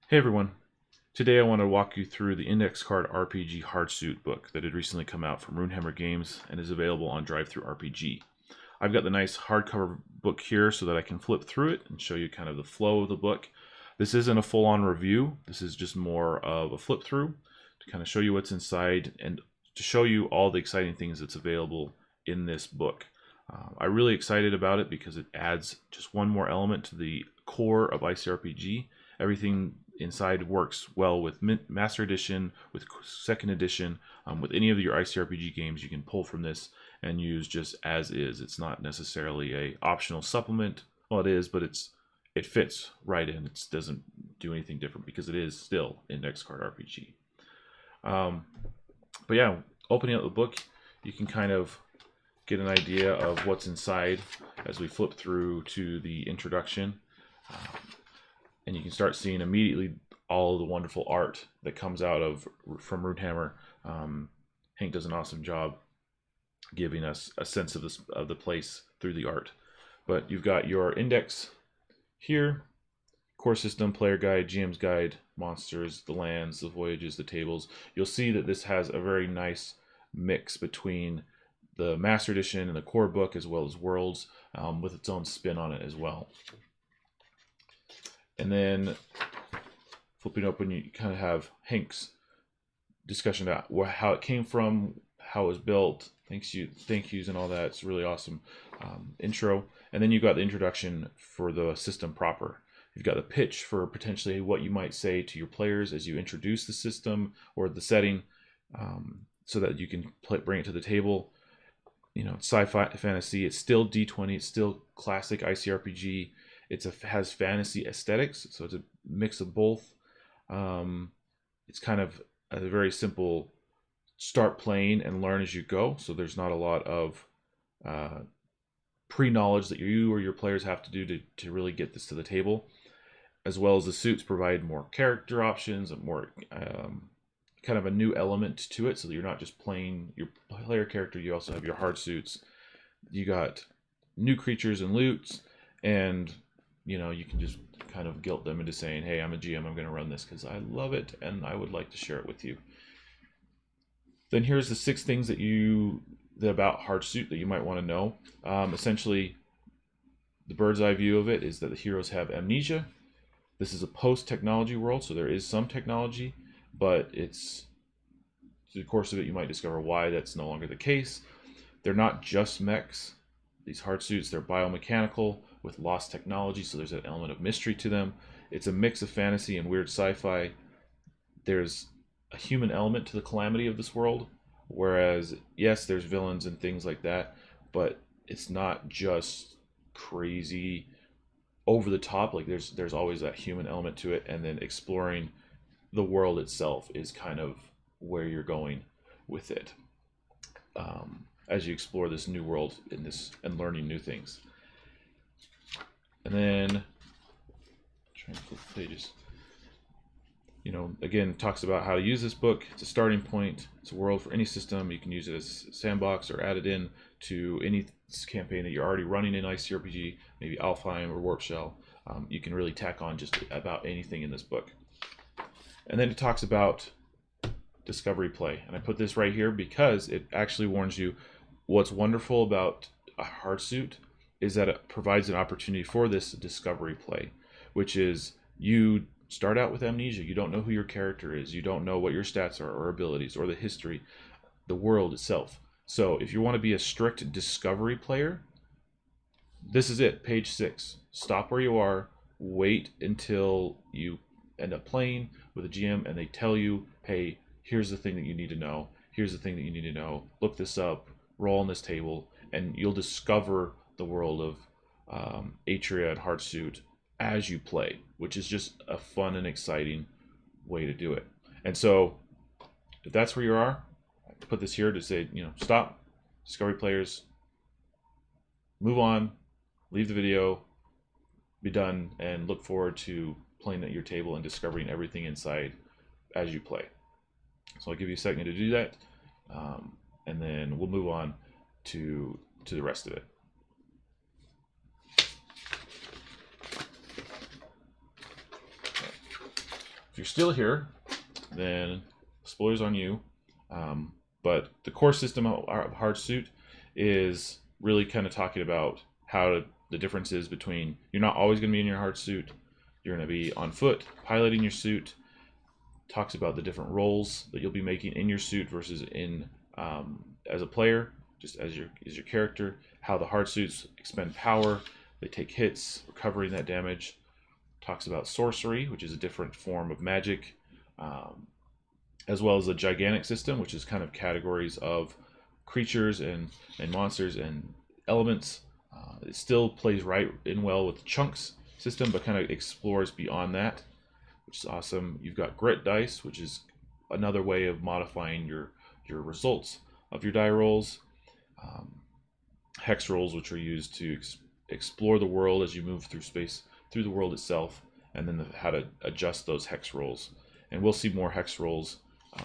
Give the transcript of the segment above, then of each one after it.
Hey everyone, today I want to walk you through the Index Card RPG Hardsuit book that had recently come out from Runehammer Games and is available on Drive-Thru RPG. I've got the nice hardcover book here so that I can flip through it and show you kind of the flow of the book. This isn't a full-on review, this is just more of a flip through to kind of show you what's inside and to show you all the exciting things that's available in this book. I'm really excited about it because it adds just one more element to the core of ICRPG. Everything inside works well with Master Edition, with Second Edition, with any of your ICRPG games. You can pull from this and use just as is. It's not necessarily a optional supplement. Well, it is, but it fits right in. It doesn't do anything different because it is still Index Card RPG. But yeah, opening up the book, you can kind of get an idea of what's inside as we flip through to the introduction. And you can start seeing immediately all of the wonderful art that comes out from Runehammer. Hank does an awesome job giving us a sense of the place through the art. But you've got your index here, core system, player guide, GM's guide, monsters, the lands, the voyages, the tables. You'll see that this has a very nice mix between the Master Edition and the core book, as well as worlds, with its own spin on it as well. And then flipping open, you kind of have Hank's discussion about how it came from, how it was built, thank yous and all that. It's a really awesome intro. And then you've got the introduction for the system proper. You've got the pitch for potentially what you might say to your players as you introduce the system or the setting, so that you can bring it to the table. You know, it's sci-fi fantasy. It's still D20. It's still classic ICRPG. It has fantasy aesthetics, so it's a mix of both. It's kind of a very simple start playing and learn as you go, so there's not a lot of pre-knowledge that you or your players have to do to really get this to the table, as well as the suits provide more character options and more kind of a new element to it, so that you're not just playing your player character, you also have your hard suits. You got new creatures and loots, and you know, you can just kind of guilt them into saying, hey, I'm a GM, I'm going to run this because I love it and I would like to share it with you. Then here's the 6 things about Hardsuit that you might want to know. Essentially, the bird's eye view of it is that the heroes have amnesia. This is a post-technology world, so there is some technology, but it's through the course of it you might discover why that's no longer the case. They're not just mechs. These Hardsuits, they're biomechanical with lost technology, so there's an element of mystery to them. It's a mix of fantasy and weird sci-fi. There's a human element to the calamity of this world, whereas, yes, there's villains and things like that, but it's not just crazy over the top. Like there's always that human element to it, and then exploring the world itself is kind of where you're going with it, as you explore this new world and learning new things. And then trying to flip the pages. You know, again, talks about how to use this book. It's a starting point. It's a world for any system. You can use it as a sandbox or add it in to any campaign that you're already running in ICRPG, maybe Alfheim or Warp Shell. You can really tack on just about anything in this book. And then it talks about discovery play. And I put this right here because it actually warns you what's wonderful about a Hardsuit is that it provides an opportunity for this discovery play, which is you start out with amnesia. You don't know who your character is. You don't know what your stats are or abilities or the history, the world itself. So if you want to be a strict discovery player, this is it, page 6. Stop where you are, wait until you end up playing with a GM and they tell you, hey, here's the thing that you need to know. Here's the thing that you need to know. Look this up, roll on this table, and you'll discover the world of Atria and Hardsuit as you play, which is just a fun and exciting way to do it. And so if that's where you are, I put this here to say, you know, stop, discovery players, move on, leave the video, be done, and look forward to playing at your table and discovering everything inside as you play. So I'll give you a second to do that, and then we'll move on to the rest of it. you're still here, then spoilers on you. But the core system of Hardsuit is really kind of talking about how the difference is between, you're not always going to be in your Hardsuit. You're going to be on foot, piloting your suit. Talks about the different roles that you'll be making in your suit versus in as a player, just as your character. How the Hardsuits expend power, they take hits, recovering that damage. Talks about sorcery, which is a different form of magic, as well as the gigantic system, which is kind of categories of creatures and monsters and elements. It still plays right in well with the chunks system, but kind of explores beyond that, which is awesome. You've got grit dice, which is another way of modifying your results of your die rolls. Hex rolls, which are used to explore the world as you move through space, through the world itself, and then how to adjust those hex rolls. And we'll see more hex rolls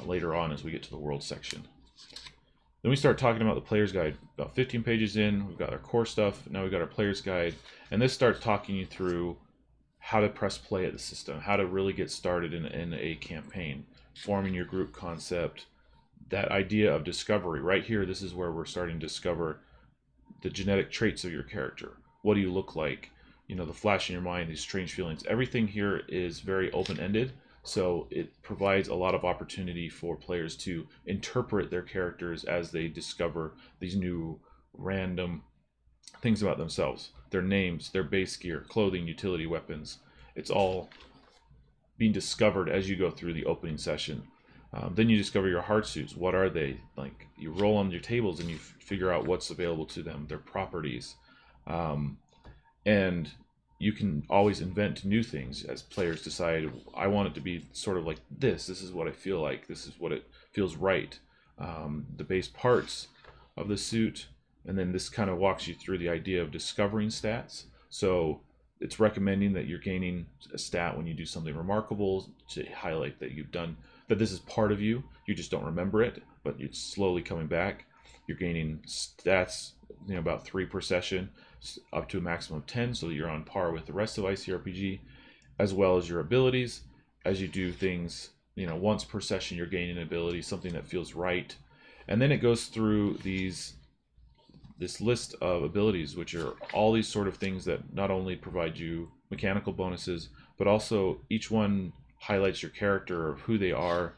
later on as we get to the world section. Then we start talking about the player's guide. About 15 pages in, we've got our core stuff. Now we've got our player's guide, and this starts talking you through how to press play at the system, how to really get started in a campaign, forming your group concept, that idea of discovery. Right here, this is where we're starting to discover the genetic traits of your character. What do you look like? You know, the flash in your mind, these strange feelings. Everything here is very open-ended, so it provides a lot of opportunity for players to interpret their characters as they discover these new random things about themselves. Their names, their base gear, clothing, utility, weapons. It's all being discovered as you go through the opening session. Then you discover your Hardsuits. What are they? Like, you roll on your tables and you figure out what's available to them, their properties. And you can always invent new things as players decide, I want it to be sort of like this. This is what I feel like. This is what it feels right. The base parts of the suit. And then this kind of walks you through the idea of discovering stats. So it's recommending that you're gaining a stat when you do something remarkable to highlight that you've done, that this is part of you. You just don't remember it, but it's slowly coming back. You're gaining stats, about 3 per session, up to a maximum of 10, so that you're on par with the rest of ICRPG, as well as your abilities. As you do things, once per session, you're gaining an ability, something that feels right. And then it goes through this list of abilities, which are all these sort of things that not only provide you mechanical bonuses, but also each one highlights your character of who they are,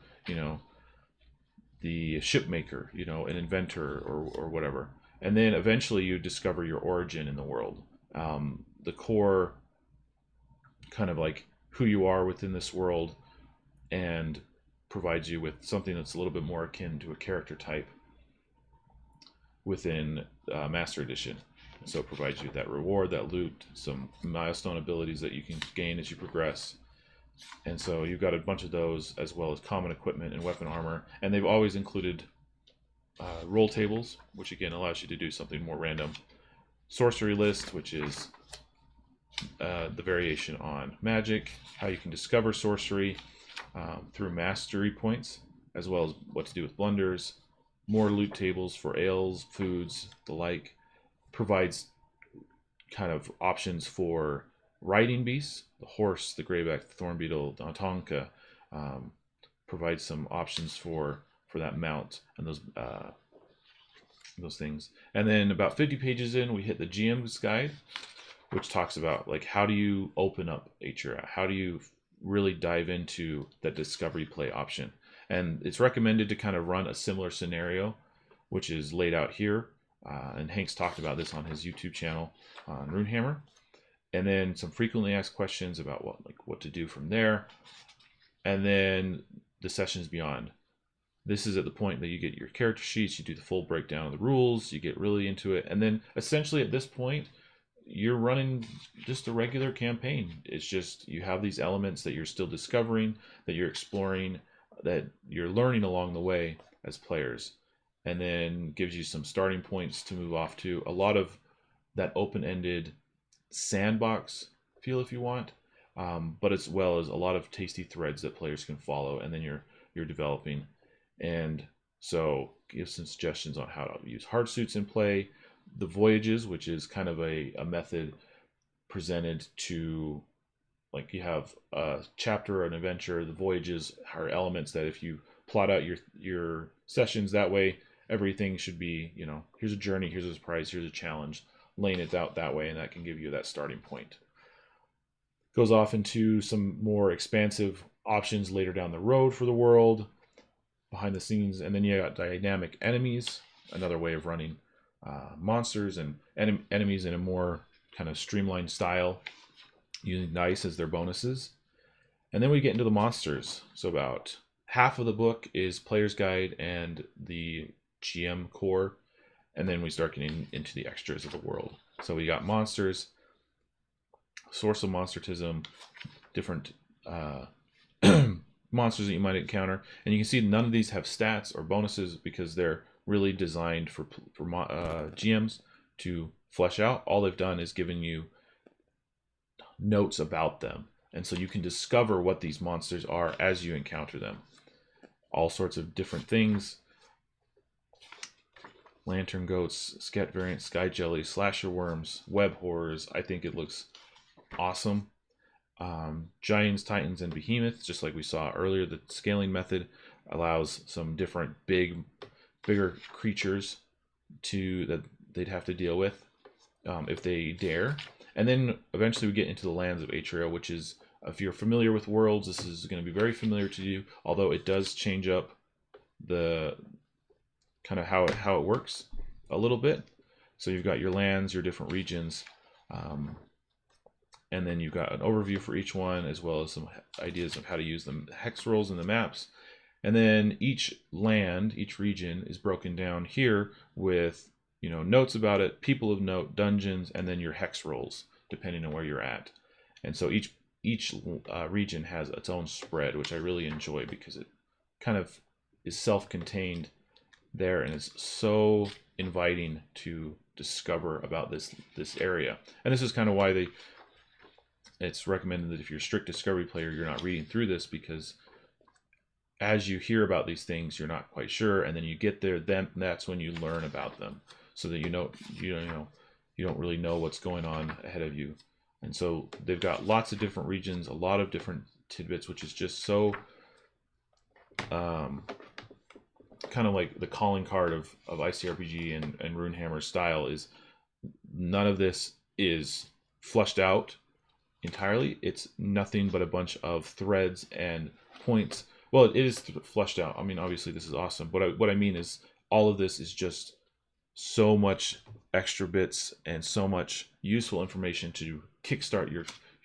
the ship maker, an inventor or whatever. And then eventually you discover your origin in the world. The core kind of like who you are within this world, and provides you with something that's a little bit more akin to a character type within Master Edition. So it provides you that reward, that loot, some milestone abilities that you can gain as you progress. And so you've got a bunch of those, as well as common equipment and weapon armor. And they've always included roll tables, which again allows you to do something more random. Sorcery list, which is the variation on magic, how you can discover sorcery through mastery points, as well as what to do with blunders. More loot tables for ales, foods, the like. Provides kind of options for riding beasts, the horse, the greyback, the thorn beetle, the tonka. Provides some options for that mount and those things. And then about 50 pages in, we hit the GM's guide, which talks about like how do you open up HRA? How do you really dive into that discovery play option? And it's recommended to kind of run a similar scenario, which is laid out here. And Hank's talked about this on his YouTube channel on Runehammer. And then some frequently asked questions about what to do from there. And then the sessions beyond. This is at the point that you get your character sheets, you do the full breakdown of the rules, you get really into it. And then essentially at this point, you're running just a regular campaign. It's just you have these elements that you're still discovering, that you're exploring, that you're learning along the way as players, and then gives you some starting points to move off to. A lot of that open-ended sandbox feel, if you want, but as well as a lot of tasty threads that players can follow, and then you're developing. And so give some suggestions on how to use Hardsuits in play. The voyages, which is kind of a method presented to like you have a chapter, an adventure. The voyages are elements that if you plot out your sessions that way, everything should be, here's a journey, here's a surprise, here's a challenge, laying it out that way, and that can give you that starting point. Goes off into some more expansive options later down the road for the world, behind the scenes, and then you got dynamic enemies, another way of running monsters and enemies in a more kind of streamlined style, using dice as their bonuses. And then we get into the monsters. So about half of the book is player's guide and the GM core, and then we start getting into the extras of the world. So we got monsters, source of monstertism, different monsters that you might encounter, and you can see none of these have stats or bonuses because they're really designed for GMs to flesh out. All they've done is given you notes about them, and so you can discover what these monsters are as you encounter them. All sorts of different things: lantern goats, sket variants, sky jelly, slasher worms, web horrors. I think it looks awesome. Giants, titans, and behemoths, just like we saw earlier. The scaling method allows some different bigger creatures that they'd have to deal with if they dare. And then eventually we get into the lands of Atria, which is, if you're familiar with worlds, this is going to be very familiar to you, although it does change up the kind of how it works a little bit. So you've got your lands, your different regions, and then you've got an overview for each one, as well as some ideas of how to use the hex rolls and the maps. And then each land, each region is broken down here with, notes about it, people of note, dungeons, and then your hex rolls, depending on where you're at. And so each region has its own spread, which I really enjoy because it kind of is self-contained there and is so inviting to discover about this area. And this is kind of why it's recommended that if you're a strict discovery player, you're not reading through this, because as you hear about these things, you're not quite sure, and then you get there, then that's when you learn about them, so that you don't really know what's going on ahead of you. And so they've got lots of different regions, a lot of different tidbits, which is just so kind of like the calling card of ICRPG and Runehammer style is none of this is flushed out entirely. It's nothing but a bunch of threads and points. Well, it is fleshed out. I mean, obviously this is awesome. What I mean is all of this is just so much extra bits and so much useful information to kickstart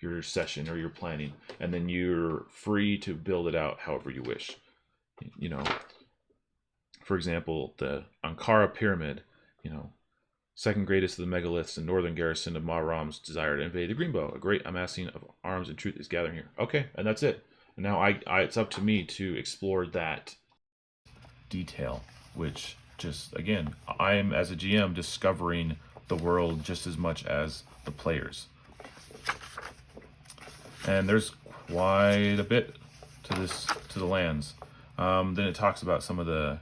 your session or your planning, and then you're free to build it out however you wish. For example, the Ankara Pyramid, second greatest of the megaliths in northern garrison of Mahram's desire to invade the Greenbow. A great amassing of arms and truth is gathering here. Okay, and that's it. And now it's up to me to explore that detail, which just, again, I'm, as a GM, discovering the world just as much as the players. And there's quite a bit to the lands. Then it talks about some of the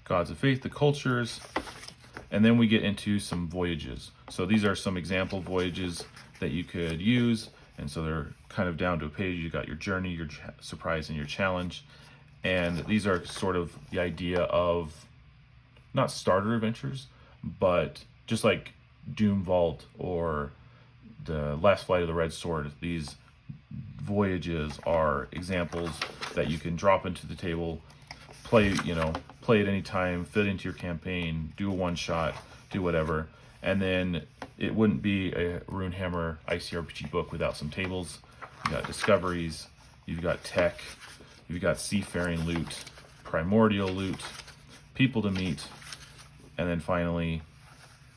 gods of faith, the cultures, and then we get into some voyages. So these are some example voyages that you could use, and so they're kind of down to a page. You got your journey, your surprise, and your challenge. And these are sort of the idea of not starter adventures, but just like Doom Vault or the Last Flight of the Red Sword, these voyages are examples that you can drop into the table, play at any time, fit into your campaign, do a one-shot, do whatever. And then it wouldn't be a Runehammer ICRPG book without some tables. You got discoveries, you've got tech, you've got seafaring loot, primordial loot, people to meet, and then finally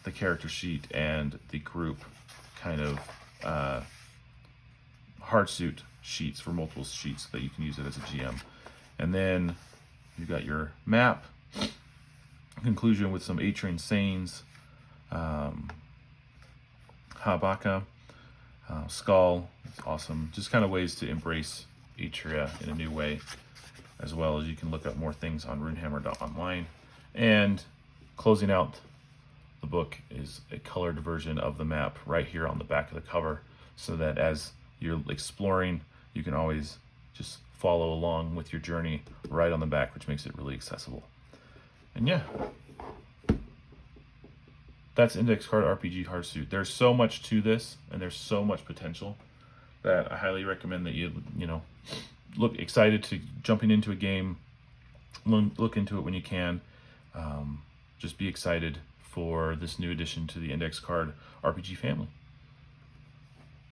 the character sheet and the group kind of hardsuit sheets for multiple sheets that you can use it as a GM. And then you've got your map, conclusion with some Atrian sayings, Habaka, Skull. It's awesome. Just kind of ways to embrace Atria in a new way, as well as you can look up more things on runehammer.online. And closing out the book is a colored version of the map right here on the back of the cover, so that as you're exploring, you can always just follow along with your journey right on the back, which makes it really accessible. And yeah, that's Index Card RPG Hardsuit. There's so much to this, and there's so much potential that I highly recommend that you look excited to jumping into a game. Look into it when you can. Just be excited for this new addition to the Index Card RPG family.